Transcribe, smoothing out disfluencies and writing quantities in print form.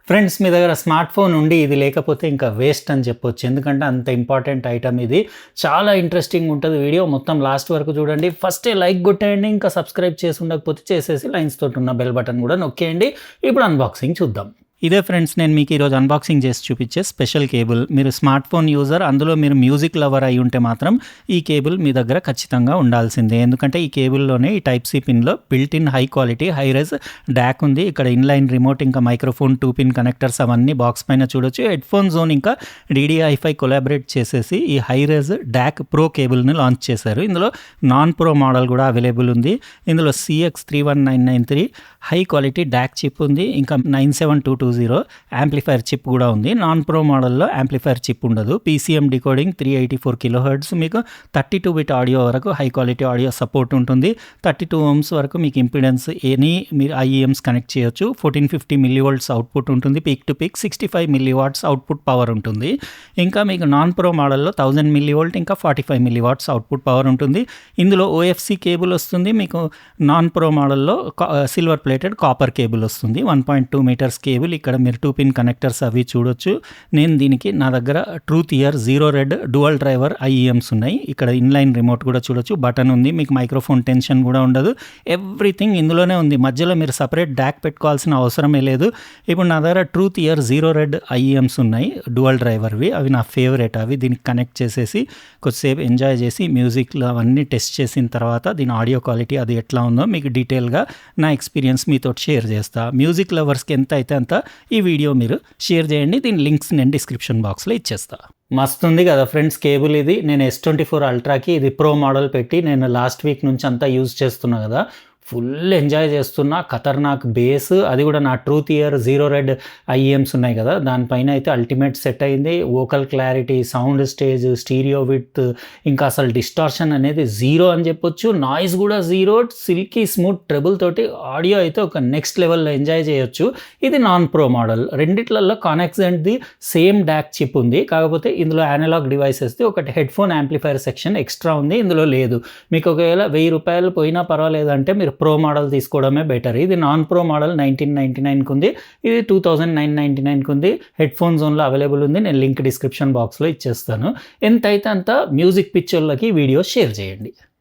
Friends మీ దగ్గర smart phone ఉండి ఇది లేకపోతే ఇంకా వేస్ట్ అని చెప్పొచ్చు. ఎందుకంటే అంత ఇంపార్టెంట్ ఐటమ్ ఇది. చాలా ఇంట్రెస్టింగ్ ఉంటది వీడియో. మొత్తం లాస్ట్ వరకు చూడండి. ఫస్టే లైక్ కొట్టేయండి. ఇంకా సబ్స్క్రైబ్ చేసి ఉండకపోతే చేసేసి లైన్స్ తోటి ఉన్న బెల్ బటన్ కూడా నొక్కేయండి. ఇప్పుడు అన్బాక్సింగ్ చూద్దాం. ఇదే ఫ్రెండ్స్ నేను మీకు ఈరోజు అన్బాక్సింగ్ చేసి చూపించే స్పెషల్ కేబుల్. మీరు స్మార్ట్ ఫోన్ యూజర్, అందులో మీరు మ్యూజిక్ లవర్ అయి ఉంటే మాత్రం ఈ కేబుల్ మీ దగ్గర ఖచ్చితంగా ఉండాల్సిందే. ఎందుకంటే ఈ కేబుల్లోనే ఈ టైప్ సి పిన్లో built in high quality hi res DAC ఉంది. ఇక్కడ ఇన్లైన్ రిమోట్, ఇంకా మైక్రోఫోన్ 2 పిన్ కనెక్టర్స్ అవన్నీ బాక్స్ పైన చూడొచ్చు. హెడ్ ఫోన్ జోన్ ఇంకా DDI5 కొలాబరేట్ చేసేసి ఈ హై రైజ్ డాక్ ప్రో కేబుల్ని లాంచ్ చేశారు. ఇందులో నాన్ ప్రో మోడల్ కూడా అవైలబుల్ ఉంది. ఇందులో CX31993 high quality dock chip ఉంది. ఇంకా 97220 యాంప్లిఫైర్ చిప్ కూడా ఉంది. నాన్ ప్రో మోడల్లో యాంప్లిఫైర్ చిప్ ఉండదు. PCM డికోడింగ్ 384 kHz, మీకు 32 బిట్ ఆడియో వరకు హై క్వాలిటీ ఆడియో సపోర్ట్ ఉంటుంది. 32 ohms వరకు మీకు ఇంపిడెన్స్ మీరు IEMs కనెక్ట్ చేయొచ్చు. 1450 mV అవుట్పుట్ ఉంటుంది. Peak to peak 65 mW output power ఉంటుంది. ఇంకా మీకు నాన్ ప్రో మోడల్లో 1000 mV ఇంకా 45 mW అవుట్పుట్ పవర్ ఉంటుంది. ఇందులో OFC కేబుల్ వస్తుంది. మీకు నాన్ ప్రో మోడల్లో సిల్వర్ ప్లేటెడ్ కాపర్ కేబుల్ వస్తుంది. 1.2 మీటర్స్ కేబుల్. ఇక్కడ మీరు 2 పిన్ కనెక్టర్స్ అవి చూడొచ్చు. నేను దీనికి నా దగ్గర truth ear zero red dual driver IEMs ఉన్నాయి. ఇక్కడ ఇన్లైన్ రిమోట్ కూడా చూడొచ్చు. బటన్ ఉంది. మీకు మైక్రోఫోన్ టెన్షన్ కూడా ఉండదు. ఎవ్రీథింగ్ ఇందులోనే ఉంది. మధ్యలో మీరు సపరేట్ డాక్ పెట్టుకోవాల్సిన అవసరమే లేదు. ఇప్పుడు నా దగ్గర truth ear zero red IEMs ఉన్నాయి, డ్యువల్ డ్రైవర్వి. అవి నా ఫేవరెట్. అవి దీనికి కనెక్ట్ చేసేసి కొద్దిసేపు ఎంజాయ్ చేసి మ్యూజిక్లో అవన్నీ టెస్ట్ చేసిన తర్వాత దీని ఆడియో క్వాలిటీ అది ఎట్లా ఉందో మీకు డీటెయిల్గా నా ఎక్స్పీరియన్స్ మీతో షేర్ చేస్తా. మ్యూజిక్ లవర్స్కి ఎంత అయితే అంత ఈ వీడియో మీరు షేర్ చేయండి. దీని లింక్స్ నేను డిస్క్రిప్షన్ బాక్స్లో ఇచ్చేస్తా. మస్తు ఉంది కదా ఫ్రెండ్స్ కేబుల్ ఇది. నేను S24 అల్ట్రాకి ఇది ప్రో మోడల్ పెట్టి నేను లాస్ట్ వీక్ నుంచి అంతా యూజ్ చేస్తున్నా కదా. ఫుల్ ఎంజాయ్ చేస్తున్నా. ఖతర్నాక్ బేస్, అది కూడా నా truth ear zero red IEMs ఉన్నాయి కదా, దానిపైన అయితే అల్టిమేట్ సెట్ అయింది. Vocal clarity, sound stage, stereo width, ఇంకా అసలు డిస్టార్షన్ అనేది జీరో అని చెప్పొచ్చు. నాయిస్ కూడా జీరో. సిల్కీ స్మూత్ ట్రెబుల్ తోటి ఆడియో అయితే ఒక నెక్స్ట్ లెవెల్లో ఎంజాయ్ చేయొచ్చు. ఇది నాన్ ప్రో మోడల్. రెండిట్లలో కానెక్సెంట్ది సేమ్ డాక్ చిప్ ఉంది. కాకపోతే ఇందులో అనలాగ్ డివైసెస్ది ఒకటి headphone amplifier section extra ఉంది. ఇందులో లేదు. మీకు ఒకవేళ ₹1000 పోయినా పర్వాలేదంటే మీరు ప్రో మోడల్ తీసుకోవడమే బెటర్. ఇది నాన్ ప్రో మోడల్ 1999కి ఉంది. ఇది 2999కి ఉంది. హెడ్ ఫోన్ జోన్లో అవైలబుల్ ఉంది. నేను లింక్ డిస్క్రిప్షన్ బాక్స్లో ఇచ్చేస్తాను. ఎంత అయితే అంత మ్యూజిక్ పిక్చర్లకి వీడియో షేర్ చేయండి.